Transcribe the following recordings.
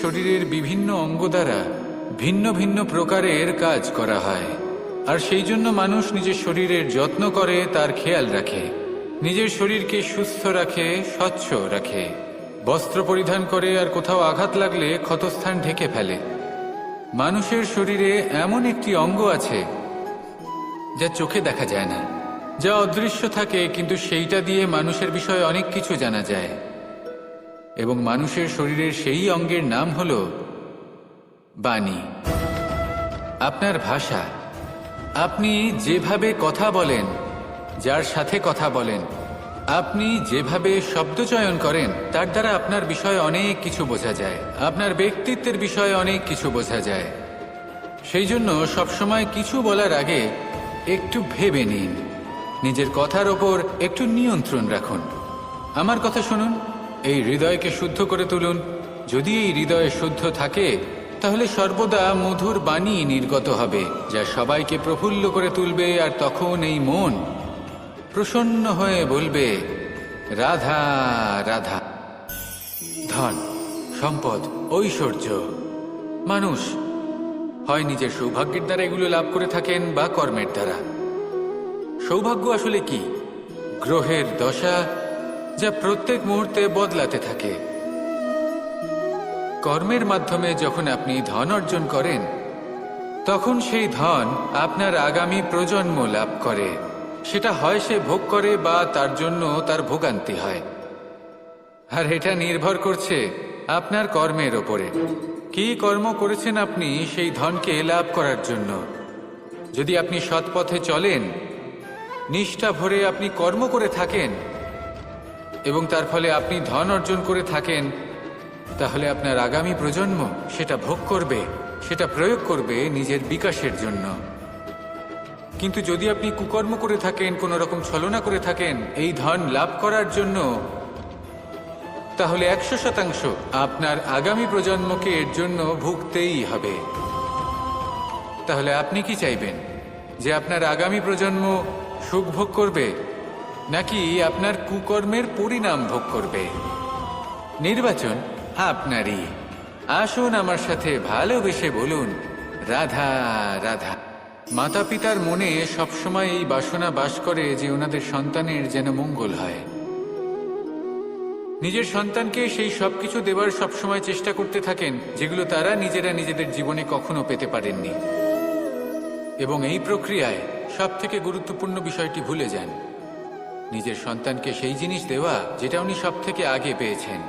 শরীরের বিভিন্ন অঙ্গ দ্বারা ভিন্ন ভিন্ন প্রকারের কাজ করা হয়, আর সেই জন্য মানুষ নিজের শরীরের যত্ন করে, তার খেয়াল রাখে, নিজের শরীরকে সুস্থ রাখে, স্বচ্ছ রাখে, বস্ত্র পরিধান করে, আর কোথাও আঘাত লাগলে ক্ষতস্থান ঢেকে ফেলে। মানুষের শরীরে এমন একটি অঙ্গ আছে যা চোখে দেখা যায় না, যা অদৃশ্য থাকে, কিন্তু সেইটা দিয়ে মানুষের বিষয়ে অনেক কিছু জানা যায়। এবং মানুষের শরীরের সেই অঙ্গের নাম হল বাণী, আপনার ভাষা। আপনি যেভাবে কথা বলেন, যার সাথে কথা বলেন, আপনি যেভাবে শব্দচয়ন করেন, তার দ্বারা আপনার বিষয়ে অনেক কিছু বোঝা যায়, আপনার ব্যক্তিত্বের বিষয়ে অনেক কিছু বোঝা যায়। সেই জন্য সবসময় কিছু বলার আগে একটু ভেবে নিন, নিজের কথার ওপর একটু নিয়ন্ত্রণ রাখুন। আমার কথা শুনুন, এই হৃদয়কে শুদ্ধ করে তুলুন। যদি এই হৃদয় শুদ্ধ থাকে, তাহলে সর্বদা মধুর বাণী নির্গত হবে, যা সবাইকে প্রফুল্ল করে তুলবে, আর তখন এই মন প্রসন্ন হয়ে বলবে, রাধা রাধা। ধন, সম্পদ, ঐশ্বর্য, মানুষ হয় নিজের সৌভাগ্যের দ্বারা এগুলো লাভ করে থাকেন বা কর্মের দ্বারা। সৌভাগ্য আসলে কি? গ্রহের দশা, যা প্রত্যেক মুহূর্তে বদলাতে থাকে। কর্মের মাধ্যমে যখন আপনি ধন অর্জন করেন, তখন সেই ধন আপনার আগামী প্রজন্ম লাভ করে। সেটা হয় সে ভোগ করে বা তার জন্য তার ভোগান্তি হয়। আর এটা নির্ভর করছে আপনার কর্মের ওপরে। কি কর্ম করেছেন আপনি সেই ধনকে লাভ করার জন্য? যদি আপনি সৎ পথে চলেন, নিষ্ঠা ভরে আপনি কর্ম করে থাকেন এবং তার ফলে আপনি ধন অর্জন করে থাকেন, তাহলে আপনার আগামী প্রজন্ম সেটা ভোগ করবে, সেটা প্রয়োগ করবে নিজের বিকাশের জন্য। কিন্তু যদি আপনি কুকর্ম করে থাকেন, কোনো রকম ছলনা করে থাকেন এই ধন লাভ করার জন্য, তাহলে 100% আপনার আগামী প্রজন্মকে এর জন্য ভুগতেই হবে। তাহলে আপনি কি চাইবেন? যে আপনার আগামী প্রজন্ম সুখ ভোগ করবে, নাকি আপনার কুকর্মের পরিণাম ভোগ করবে? নির্বাচন আপনারই। আসুন আমার সাথে ভালোবেসে বলুন, রাধা রাধা। মাতা পিতার মনে সবসময় এই বাসনা বাস করে যে ওনাদের সন্তানের যেন মঙ্গল হয়। নিজের সন্তানকে সেই সব কিছু দেবার সবসময় চেষ্টা করতে থাকেন যেগুলো তারা নিজেরা নিজেদের জীবনে কখনো পেতে পারেননি। এবং এই প্রক্রিয়ায় সব থেকে গুরুত্বপূর্ণ বিষয়টি ভুলে যান, নিজের সন্তানকে সেই জিনিস দেওয়া যেটা উনি সব থেকে আগে পেয়েছেন।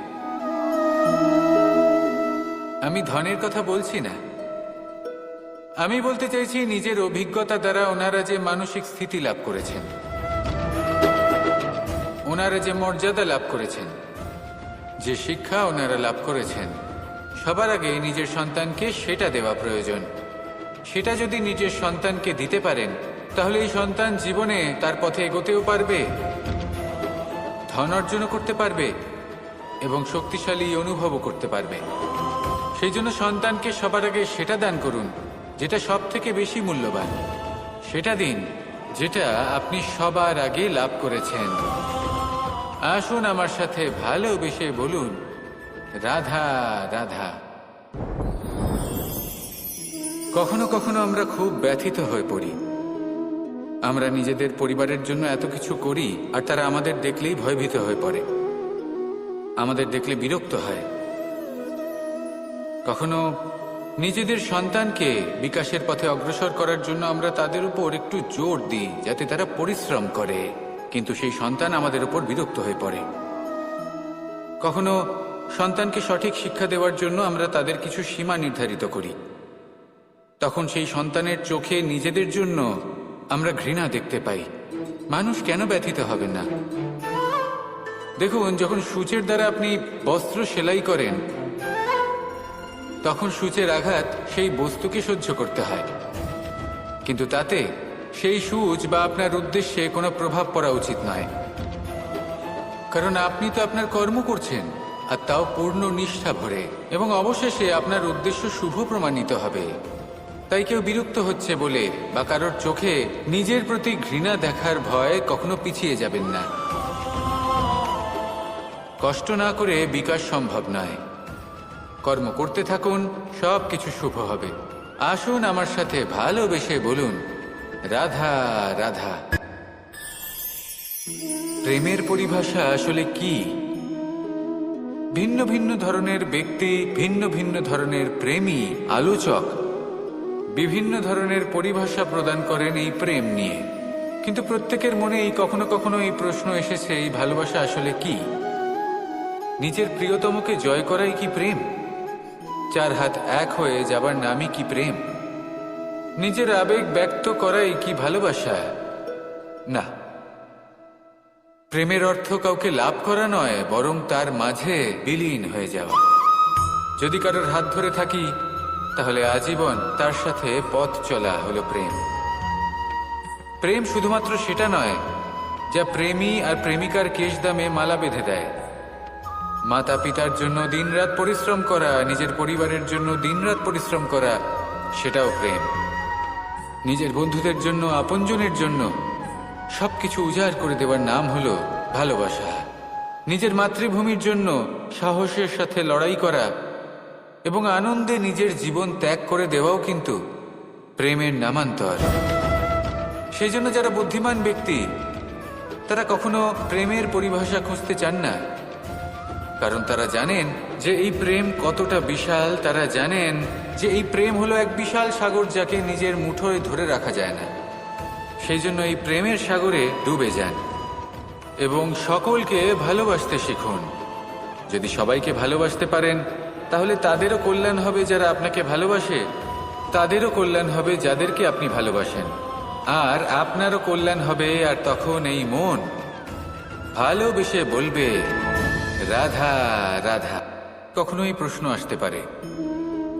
আমি ধনের কথা বলছি না, আমি বলতে চাইছি নিজের অভিজ্ঞতা দ্বারা ওনারা যে মানসিক স্থিতি লাভ করেছেন, ওনারা যে মর্যাদা লাভ করেছেন, যে শিক্ষা ওনারা লাভ করেছেন, সবার আগে নিজের সন্তানকে সেটা দেওয়া প্রয়োজন। সেটা যদি নিজের সন্তানকে দিতে পারেন, তাহলে এই সন্তান জীবনে তার পথে এগোতেও পারবে, ধন অর্জনও করতে পারবে এবং শক্তিশালী অনুভবও করতে পারবে। সেই জন্য সন্তানকে সবার আগে সেটা দান করুন যেটা সব থেকে বেশি মূল্যবান। সেটা দিন যেটা আপনি সবার আগে লাভ করেছেন। আসুন আমার সাথে ভালোবেসে বলুন, রাধা রাধা। কখনো কখনো আমরা খুব ব্যথিত হয়ে পড়ি। আমরা নিজেদের পরিবারের জন্য এত কিছু করি, আর তারা আমাদের দেখলেই ভয়ভীত হয়ে পড়ে, আমাদের দেখলে বিরক্ত হয়। কখনো নিজেদের সন্তানকে বিকাশের পথে অগ্রসর করার জন্য আমরা তাদের উপর একটু জোর দিই যাতে তারা পরিশ্রম করে, কিন্তু সেই সন্তান আমাদের উপর বিরক্ত হয়ে পড়ে। কখনো সন্তানকে সঠিক শিক্ষা দেওয়ার জন্য আমরা তাদের কিছু সীমা নির্ধারিত করি, তখন সেই সন্তানের চোখে নিজেদের জন্য আমরা ঘৃণা দেখতে পাই। মানুষ কেন ব্যথিত হবেন না? দেখুন, যখন সূচের দ্বারা আপনি বস্ত্র সেলাই করেন, তখন সূচের আঘাত সেই বস্তুকে সহ্য করতে হয়, কিন্তু তাতে সেই সূচ বা আপনার উদ্দেশ্যে কোনো প্রভাব পড়া উচিত নয়, কারণ আপনি তো আপনার কর্ম করছেন, আর তাও পূর্ণ নিষ্ঠা ভরে, এবং অবশেষে আপনার উদ্দেশ্য শুভ প্রমাণিত হবে। তাই কেউ বিরক্ত হচ্ছে বলে বা কারোর চোখে নিজের প্রতি ঘৃণা দেখার ভয় কখনো পিছিয়ে যাবেন না। কষ্ট না করে বিকাশ সম্ভব নয়। কর্ম করতে থাকুন, সব কিছু শুভ হবে। আসুন আমার সাথে ভালোবেসে বলুন, রাধা রাধা। প্রেমের পরিভাষা আসলে কি? ভিন্ন ভিন্ন ধরনের ব্যক্তি, ভিন্ন ভিন্ন ধরনের প্রেমী আলোচক বিভিন্ন ধরনের পরিভাষা প্রদান করেন এই প্রেম নিয়ে। কিন্তু প্রত্যেকের মনেই কখনো কখনো এই প্রশ্ন এসেছে, এই ভালোবাসা আসলে কি? নিজের প্রিয়তমকে জয় করাই কি প্রেম? চার হাত এক হয়ে যাবার নামই কি প্রেম? নিজের আবেগ ব্যক্ত করাই কি ভালোবাসা? না, প্রেমের অর্থ কাউকে লাভ করা নয়, বরং তার মাঝে বিলীন হয়ে যাওয়া। যদি কারোর হাত ধরে থাকি, তাহলে আজীবন তার সাথে পথ চলা হলো প্রেম। প্রেম শুধুমাত্র সেটা নয় যা প্রেমী আর প্রেমিকার কেশদামে মালা বেঁধে দেয়। মাতা পিতার জন্য দিনরাত পরিশ্রম করা, নিজের পরিবারের জন্য দিনরাত পরিশ্রম করা, সেটাও প্রেম। নিজের বন্ধুদের জন্য, আপনজনের জন্য সবকিছু উজাড় করে দেওয়ার নাম হলো ভালোবাসা। নিজের মাতৃভূমির জন্য সাহসের সাথে লড়াই করা এবং আনন্দে নিজের জীবন ত্যাগ করে দেওয়াও কিন্তু প্রেমের নামান্তর। সেই জন্য যারা বুদ্ধিমান ব্যক্তি, তারা কখনো প্রেমের পরিভাষা খুঁজতে চান না, কারণ তারা জানেন যে এই প্রেম কতটা বিশাল। তারা জানেন যে এই প্রেম হলো এক বিশাল সাগর, যাকে নিজের মুঠোয় ধরে রাখা যায় না। সেই জন্য এই প্রেমের সাগরে ডুবে যান এবং সকলকে ভালোবাসতে শিখুন। যদি সবাইকে ভালোবাসতে পারেন, তাহলে তাদেরও কল্যাণ হবে যারা আপনাকে ভালোবাসে, তাদেরও কল্যাণ হবে যাদেরকে আপনি ভালোবাসেন, আর আপনারও কল্যাণ হবে। আর তখন এই মন ভালোবেসে বলবে, রাধা রাধা। কখনো এই প্রশ্ন আসতে পারে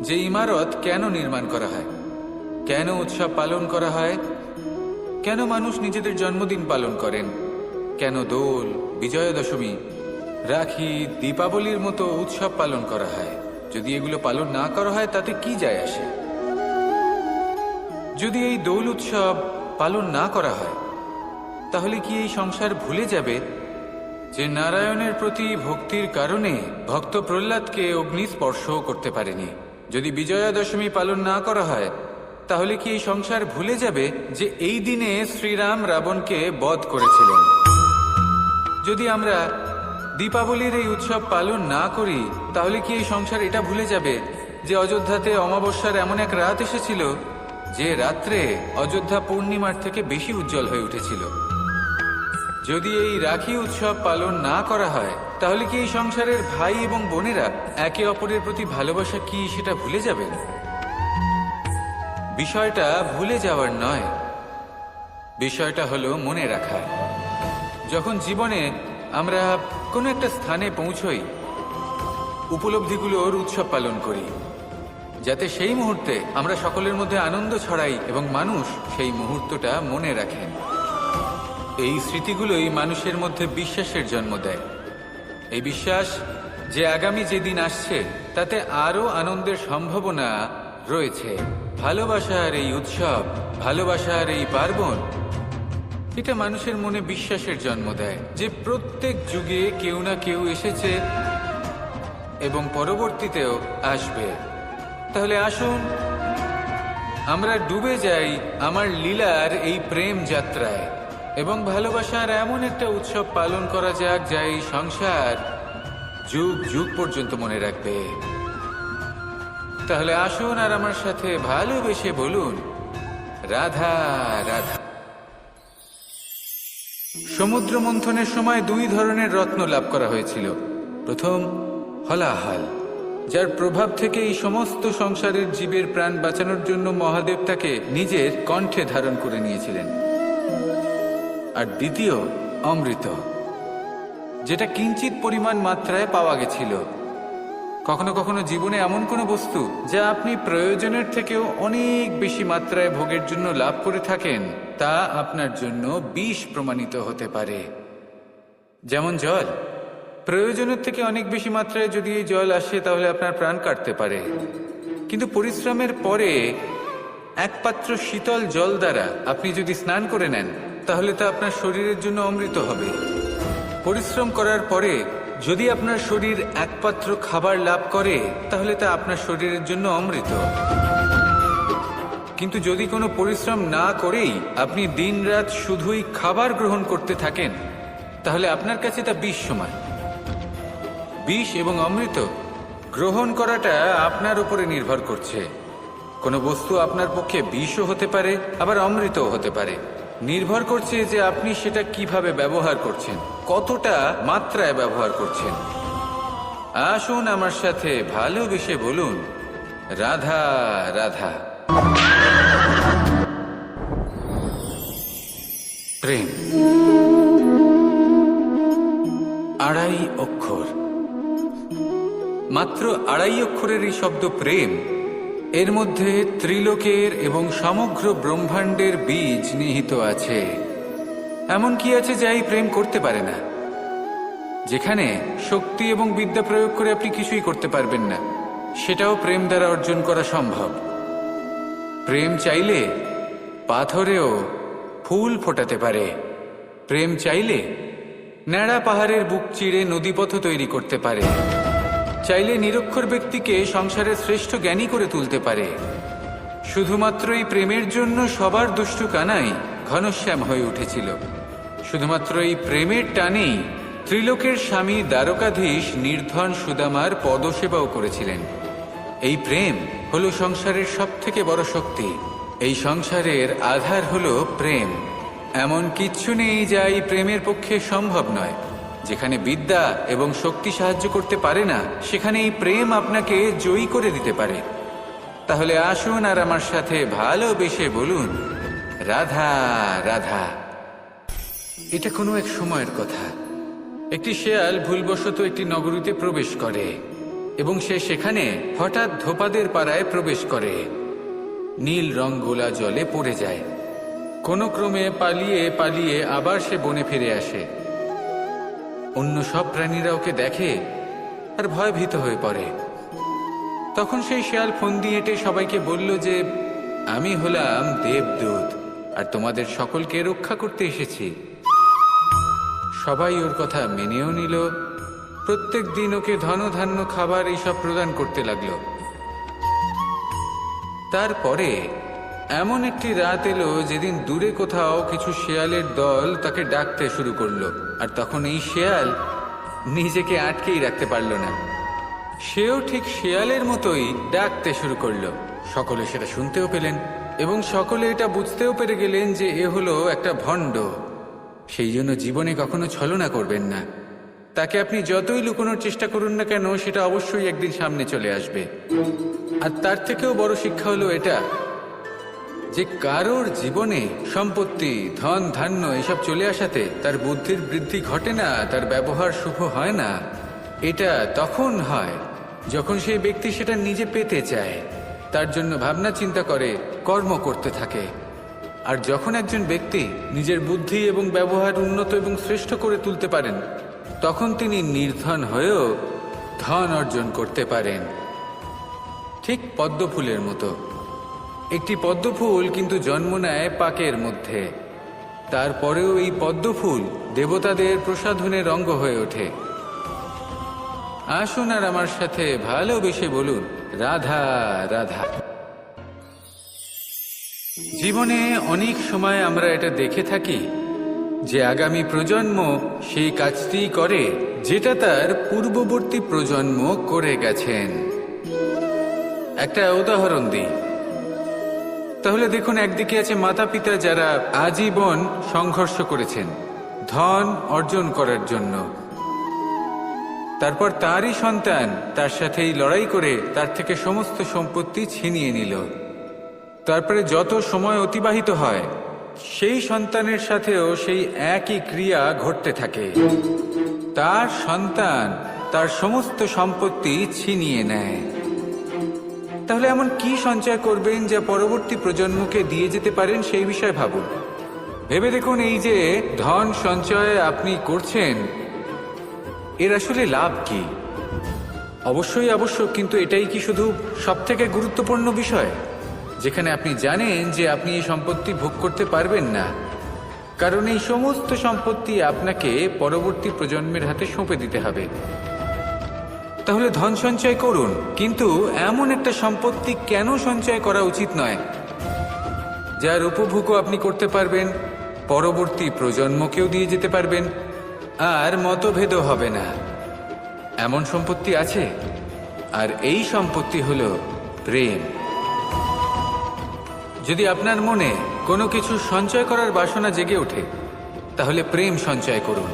যে ইমারত কেন নির্মাণ করা হয়, কেন উৎসব পালন করা হয়, কেন মানুষ নিজেদের জন্মদিন পালন করেন, কেন দোল, বিজয়া দশমী, রাখি, দীপাবলির মতো উৎসব পালন করা হয়? যদি এগুলো পালন না করা হয় তাতে কি যায় আসে? যদি এই দোল উৎসব পালন না করা হয়, তাহলে কি এই সংসার ভুলে যাবে যে নারায়ণের প্রতি ভক্তির কারণে ভক্ত প্রহ্লাদকে অগ্নি স্পর্শও করতে পারেনি? যদি বিজয়া দশমী পালন না করা হয়, তাহলে কি এই সংসার ভুলে যাবে যে এই দিনে শ্রীরাম রাবণকে বধ করেছিলেন? যদি আমরা দীপাবলির এই উৎসব পালন না করি, তাহলে কি এই সংসার এটা ভুলে যাবে যে অযোধ্যাতে অমাবস্যার এমন এক রাত এসেছিল যে রাত্রে অযোধ্যা পূর্ণিমার থেকে বেশি উজ্জ্বল হয়ে উঠেছিল? যদি এই রাখি উৎসব পালন না করা হয়, তাহলে কি এই সংসারের ভাই এবং বোনেরা একে অপরের প্রতি ভালোবাসা কি সেটা ভুলে যাবেন? বিষয়টা ভুলে যাওয়ার নয়, বিষয়টা হলো মনে রাখা। যখন জীবনে আমরা কোনো একটা স্থানে পৌঁছই, উপলব্ধিগুলোর উৎসব পালন করি, যাতে সেই মুহূর্তে আমরা সকলের মধ্যে আনন্দ ছড়াই এবং মানুষ সেই মুহূর্তটা মনে রাখেন। এই স্মৃতিগুলোই মানুষের মধ্যে বিশ্বাসের জন্ম দেয়। এই বিশ্বাস যে আগামী যেদিন আসছে তাতে আরও আনন্দের সম্ভাবনা রয়েছে। ভালোবাসার এই উৎসব, ভালোবাসার এই পার্বণ, এটা মানুষের মনে বিশ্বাসের জন্ম দেয় যে প্রত্যেক যুগে কেউ না কেউ এসেছে এবং পরবর্তীতেও আসবে। তাহলে আসুন আমরা ডুবে যাই আমার লীলার এই প্রেম যাত্রায় এবং ভালোবাসার এমন একটা উৎসব পালন করা যাক যা এই সংসার যুগ যুগ পর্যন্ত মনে রাখবে। তাহলে আসুন আর আমার সাথে ভালোবেসে বলুন, রাধা রাধা। সমুদ্র মন্থনের সময় দুই ধরনের রত্ন লাভ করা হয়েছিল। প্রথম হলাহল, যার প্রভাব থেকে এই সমস্ত সংসারের জীবের প্রাণ বাঁচানোর জন্য মহাদেব তাকে নিজের কণ্ঠে ধারণ করে নিয়েছিলেন। আর দ্বিতীয় অমৃত, যেটা কিঞ্চিত পরিমাণ মাত্রায় পাওয়া গেছিল। কখনো কখনো জীবনে এমন কোনো বস্তু যা আপনি প্রয়োজনের থেকেও অনেক বেশি মাত্রায় ভোগের জন্য লাভ করে থাকেন, তা আপনার জন্য বিষ প্রমাণিত হতে পারে। যেমন জল, প্রয়োজনের থেকে অনেক বেশি মাত্রায় যদি এই জল আসে তাহলে আপনার প্রাণ কাটতে পারে। কিন্তু পরিশ্রমের পরে এক পাত্র শীতল জল দ্বারা আপনি যদি স্নান করে নেন, তাহলে তা আপনার শরীরের জন্য অমৃত হবে। পরিশ্রম করার পরে যদি আপনার শরীর একমাত্র খাবার লাভ করে তাহলে তা আপনার শরীরের জন্য অমৃত। কিন্তু যদি কোনো পরিশ্রম না করেই আপনি দিনরাত শুধুই খাবার গ্রহণ করতে থাকেন তাহলে আপনার কাছে তা বিষ সমান। বিষ এবং অমৃত গ্রহণ করাটা আপনার উপরে নির্ভর করছে। কোনো বস্তু আপনার পক্ষে বিষও হতে পারে, আবার অমৃতও হতে পারে। নির্ভর করছে যে আপনি সেটা কিভাবে ব্যবহার করছেন, কতটা মাত্রায় ব্যবহার করছেন। আসুন আমার সাথে ভালোবেসে বলুন, রাধা রাধা। প্রেম আড়াই অক্ষর, মাত্র আড়াই অক্ষরের এই শব্দ প্রেম, এর মধ্যে ত্রিলোকের এবং সমগ্র ব্রহ্মাণ্ডের বীজ নিহিত আছে। এমন কি আছে যা এই প্রেম করতে পারে না? যেখানে শক্তি এবং বিদ্যা প্রয়োগ করে আপনি কিছুই করতে পারবেন না, সেটাও প্রেম দ্বারা অর্জন করা সম্ভব। প্রেম চাইলে পাথরেও ফুল ফোটাতে পারে। প্রেম চাইলে ন্যাড়া পাহাড়ের বুক চিরে নদীপথ তৈরি করতে পারে। চাইলে নিরক্ষর ব্যক্তিকে সংসারের শ্রেষ্ঠ জ্ঞানী করে তুলতে পারে। শুধুমাত্র এই প্রেমের জন্য সবার দুষ্টু কানাই ঘনশ্যাম হয়ে উঠেছিল। শুধুমাত্র এই প্রেমের টানেই ত্রিলোকের স্বামী দ্বারকাধীশ নির্ধন সুদামার পদসেবাও করেছিলেন। এই প্রেম হলো সংসারের সবথেকে বড় শক্তি। এই সংসারের আধার হলো প্রেম। এমন কিচ্ছু নেই যা এই প্রেমের পক্ষে সম্ভব নয়। যেখানে বিদ্যা এবং শক্তি সাহায্য করতে পারে না, সেখানে এই প্রেম আপনাকে জয়ী করে দিতে পারে। তাহলে আসুন আর আমার সাথে ভালোবেসে বলুন, রাধা রাধা। এটা কোনো এক সময়ের কথা। একটি শেয়াল ভুলবশত একটি নগরীতে প্রবেশ করে এবং সে সেখানে হঠাৎ ধোপাদের পাড়ায় প্রবেশ করে। নীল রং গোলা জলে পড়ে যায়। কোনো ক্রমে পালিয়ে পালিয়ে আবার সে বনে ফিরে আসে। অন্য সব প্রাণীরা ওকে দেখে আর ভয়ভীত হয়ে পড়ে। তখন সেই শেয়াল ফন্দি হেঁটে সবাইকে বলল যে, আমি হলাম দেবদূত আর তোমাদের সকলকে রক্ষা করতে এসেছি। সবাই ওর কথা মেনেও নিল। প্রত্যেক দিন ওকে ধনধান্য খাবার এইসব প্রদান করতে লাগলো। তারপরে এমন একটি রাত এলো যেদিন দূরে কোথাও কিছু শেয়ালের দল তাকে ডাকতে শুরু করলো। আর তখন এই শেয়াল নিজেকে আটকেই রাখতে পারল না। সেও ঠিক শেয়ালের মতোই ডাকতে শুরু করলো। সকলে সেটা শুনতেও পেলেন এবং সকলে এটা বুঝতেও পেরে গেলেন যে এ হলো একটা ভণ্ড। সেই জন্য জীবনে কখনো ছলনা করবেন না। তাকে আপনি যতই লুকোনোর চেষ্টা করুন না কেন, সেটা অবশ্যই একদিন সামনে চলে আসবে। আর তার থেকেও বড় শিক্ষা হলো এটা যে কারোর জীবনে সম্পত্তি, ধন ধান্য এসব চলে আসাতে তার বুদ্ধির বৃদ্ধি ঘটে না, তার ব্যবহার শুভ হয় না। এটা তখন হয় যখন সেই ব্যক্তি সেটা নিজে পেতে চায়, তার জন্য ভাবনা চিন্তা করে, কর্ম করতে থাকে। আর যখন একজন ব্যক্তি নিজের বুদ্ধি এবং ব্যবহার উন্নত এবং শ্রেষ্ঠ করে তুলতে পারেন, তখন তিনি নির্ধন হয়েও ধন অর্জন করতে পারেন। ঠিক পদ্মফুলের মতো। একটি পদ্মফুল কিন্তু জন্ম নেয় পাকের মধ্যে। তারপরেও এই পদ্মফুল দেবতাদের প্রসাধনের অঙ্গ হয়ে ওঠে। আসুন আর আমার সাথে ভালোবেসে বলুন, রাধা রাধা। জীবনে অনেক সময় আমরা এটা দেখে থাকি যে আগামী প্রজন্ম সেই কাজটি করে যেটা তার পূর্ববর্তী প্রজন্ম করে গেছেন। একটা উদাহরণ দিই। তাহলে দেখুন, একদিকে আছে মাতা পিতা যারা আজীবন সংঘর্ষ করেছেন ধন অর্জন করার জন্য। তারপর তারই সন্তান তার সাথেই লড়াই করে তার থেকে সমস্ত সম্পত্তি ছিনিয়ে নিল। তারপরে যত সময় অতিবাহিত হয়, সেই সন্তানের সাথেও সেই একই ক্রিয়া ঘটতে থাকে। তার সন্তান তার সমস্ত সম্পত্তি ছিনিয়ে নেয়। তাহলে এমন কি সঞ্চয় করবেন যা পরবর্তী প্রজন্মকে দিয়ে যেতে পারেন, সেই বিষয়ে ভাবুন। ভেবে দেখুন, এই যে ধন সঞ্চয় আপনি করছেন, এর আসলে লাভ কি? অবশ্যই আবশ্যক, কিন্তু এটাই কি শুধু সবথেকে গুরুত্বপূর্ণ বিষয়, যেখানে আপনি জানেন যে আপনি এই সম্পত্তি ভোগ করতে পারবেন না? কারণ এই সমস্ত সম্পত্তি আপনাকে পরবর্তী প্রজন্মের হাতে সঁপে দিতে হবে। তাহলে ধন সঞ্চয় করুন, কিন্তু এমন একটা সম্পত্তি কেন সঞ্চয় করা উচিত নয় যার উপভোগও আপনি করতে পারবেন, পরবর্তী প্রজন্মকেও দিয়ে যেতে পারবেন, আর মতভেদও হবে না। এমন সম্পত্তি আছে, আর এই সম্পত্তি হলো প্রেম। যদি আপনার মনে কোনো কিছু সঞ্চয় করার বাসনা জেগে ওঠে, তাহলে প্রেম সঞ্চয় করুন।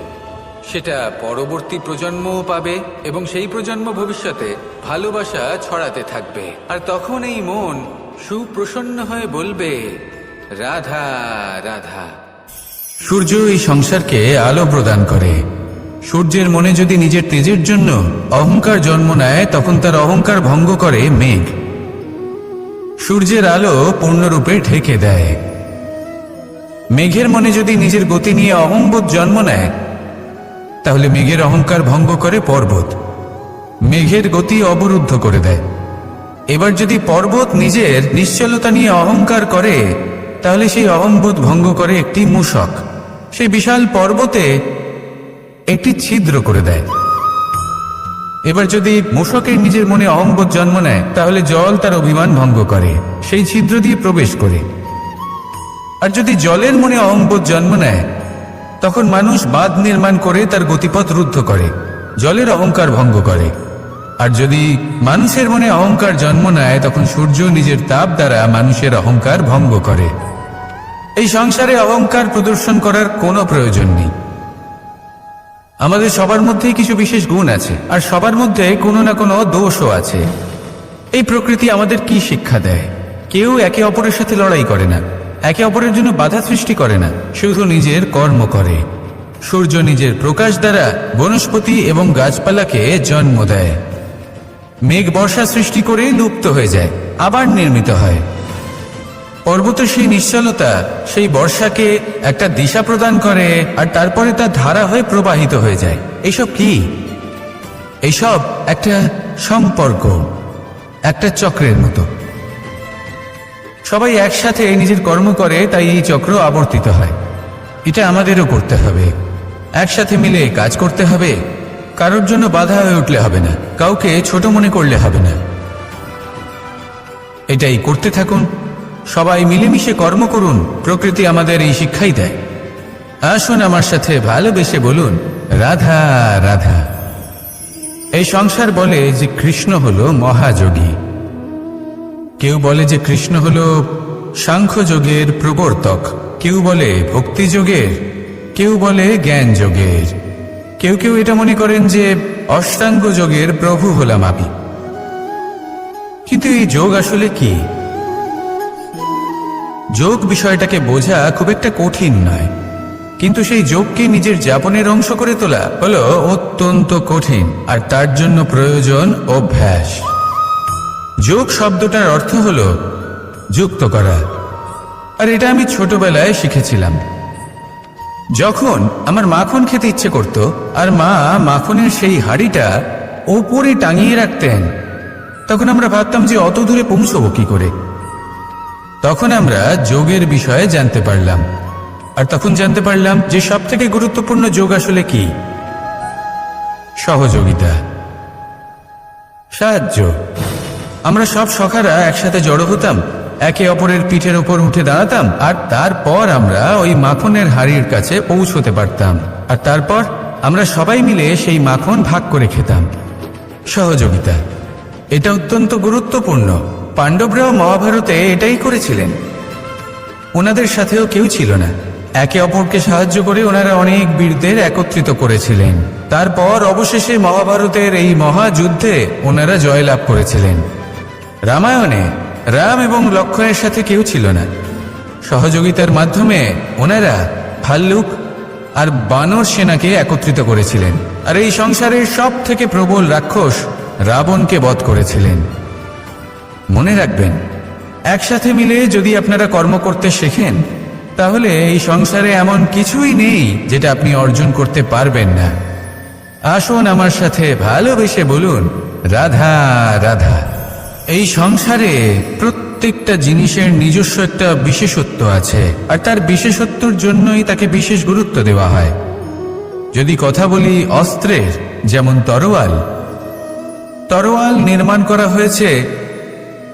সেটা পরবর্তী প্রজন্মও পাবে এবং সেই প্রজন্ম ভবিষ্যতে ভালোবাসা ছড়াতে থাকবে। আর তখন এই মন সুপ্রসন্ন হয়ে বলবে, রাধা রাধা। সূর্য এই সংসারকে আলো প্রদান করে। সূর্যের মনে যদি নিজের তেজের জন্য অহংকার জন্ম নেয়, তখন তার অহংকার ভঙ্গ করে মেঘ। সূর্যের আলো পূর্ণরূপে ঢেকে দেয়। মেঘের মনে যদি নিজের গতি নিয়ে অহংবোধ জন্ম নেয়, তাহলে মেঘের অহংকার ভঙ্গ করে পর্বত। মেঘের গতি অবরুদ্ধ করে দেয়। এবার যদি পর্বত নিজের নিশ্চলতা নিয়ে অহংকার করে, তাহলে সেই অহংবোধ ভঙ্গ করে একটি মূষক। সেই বিশাল পর্বতে একটি ছিদ্র করে দেয়। এবার যদি মূষকের নিজের মনে অহংবোধ জন্ম নেয়, তাহলে জল তার অভিমান ভঙ্গ করে, সেই ছিদ্র দিয়ে প্রবেশ করে। আর যদি জলের মনে অহংবোধ জন্ম নেয়, তখন মানুষ বাঁধ নির্মাণ করে তার গতিপথ রুদ্ধ করে, জলের অহংকার ভঙ্গ করে। আর যদি মানুষের মনে অহংকার জন্ম নেয়, তখন সূর্য নিজের তাপ দ্বারা মানুষের অহংকার ভঙ্গ করে। এই সংসারে অহংকার প্রদর্শন করার কোনো প্রয়োজন নেই। আমাদের সবার মধ্যেই কিছু বিশেষ গুণ আছে, আর সবার মধ্যে কোনো না কোনো দোষও আছে। এই প্রকৃতি আমাদের কি শিক্ষা দেয়? কেউ একে অপরের সাথে লড়াই করে না, একে অপরের জন্য বাধা সৃষ্টি করে না, শুধু নিজের কর্ম করে। সূর্য নিজের প্রকাশ দ্বারা বনস্পতি এবং গাছপালাকে জন্ম দেয়। মেঘ বর্ষা সৃষ্টি করে লুপ্ত হয়ে যায়, আবার নির্মিত হয়। পর্বতের সেই নিশ্চলতা সেই বর্ষাকে একটা দিশা প্রদান করে, আর তারপরে তা ধারা হয়ে প্রবাহিত হয়ে যায়। এইসব কি? এইসব একটা সম্পর্ক, একটা চক্রের মতো। সবাই একসাথে নিজের কর্ম করে, তাই এই চক্র আবর্তিত হয়। এটা আমাদেরও করতে হবে, একসাথে মিলে কাজ করতে হবে। কারোর জন্য বাধা হয়ে উঠলে হবে না, কাউকে ছোট মনে করলে হবে না। এটাই করতে থাকুন, সবাই মিলেমিশে কর্ম করুন। প্রকৃতি আমাদের এই শিক্ষাই দেয়। আসুন আমার সাথে ভালোবেসে বলুন, রাধা রাধা। এই সংসার বলে যে কৃষ্ণ হলো মহাযোগী। কেউ বলে যে কৃষ্ণ হলো সাংখ্যযোগের প্রবর্তক, কেউ বলে ভক্তিযোগের, কেউ বলে জ্ঞান যোগের, কেউ কেউ এটা মনে করেন যে অষ্টাঙ্গ যোগের প্রভু হলাম আমি। কিন্তু এই যোগ আসলে কি? যোগ বিষয়টাকে বোঝা খুব একটা কঠিন নয়, কিন্তু সেই যোগকে নিজের যাপনের অংশ করে তোলা হলো অত্যন্ত কঠিন, আর তার জন্য প্রয়োজন অভ্যাস। যোগ শব্দটার অর্থ হলো যুক্ত করা, আর এটা আমি ছোটবেলায় শিখেছিলাম। যখন আমার মাখন খেতে ইচ্ছে করত, আর মা মাখনের সেই হাঁড়িটা ওপরে টাঙিয়ে রাখতেন, তখন আমরা ভাবতাম যে অত দূরে পৌঁছবো কি করে। তখন আমরা যোগের বিষয়ে জানতে পারলাম, আর তখন জানতে পারলাম যে সব থেকে গুরুত্বপূর্ণ যোগ আসলে কি? সহযোগিতা, সাহায্য। আমরা সব সখারা একসাথে জড়ো হতাম, একে অপরের পিঠের ওপর উঠে দাঁড়াতাম, আর তারপর আমরা ওই মাখনের হাড়ির কাছে পৌঁছতে পারতাম, আর তারপর আমরা সবাই মিলে সেই মাখন ভাগ করে খেতাম। সহযোগিতা, এটা অত্যন্ত গুরুত্বপূর্ণ। পাণ্ডবরাও মহাভারতে এটাই করেছিলেন। ওনাদের সাথেও কেউ ছিল না, একে অপরকে সাহায্য করে ওনারা অনেক বীরদের একত্রিত করেছিলেন। তারপর অবশেষে মহাভারতের এই মহাযুদ্ধে ওনারা জয়লাভ করেছিলেন। রামায়ণে রাম এবং লক্ষ্মণের সাথে কেউ ছিল না। সহযোগিতার মাধ্যমে ওনারা ভাল্লুক আর বানর সেনাকে একত্রিত করেছিলেন, আর এই সংসারের সব থেকে প্রবল রাক্ষস রাবণকে বধ করেছিলেন। মনে রাখবেন, একসাথে মিলে যদি আপনারা কর্ম করতে শেখেন, তাহলে এই সংসারে এমন কিছুই নেই যেটা আপনি অর্জন করতে পারবেন না। আসুন আমার সাথে ভালোবেসে বলুন, রাধা রাধা। এই সংসারে প্রত্যেক প্রত্যেকটা জিনিসের নিজস্ব একটা বিশেষত্ব আছে, আর তার বিশেষত্বর জন্যই তাকে বিশেষ গুরুত্ব দেওয়া হয়। যদি কথা বলি অস্ত্রের, যেমন তরোয়াল নির্মাণ করা হয়েছে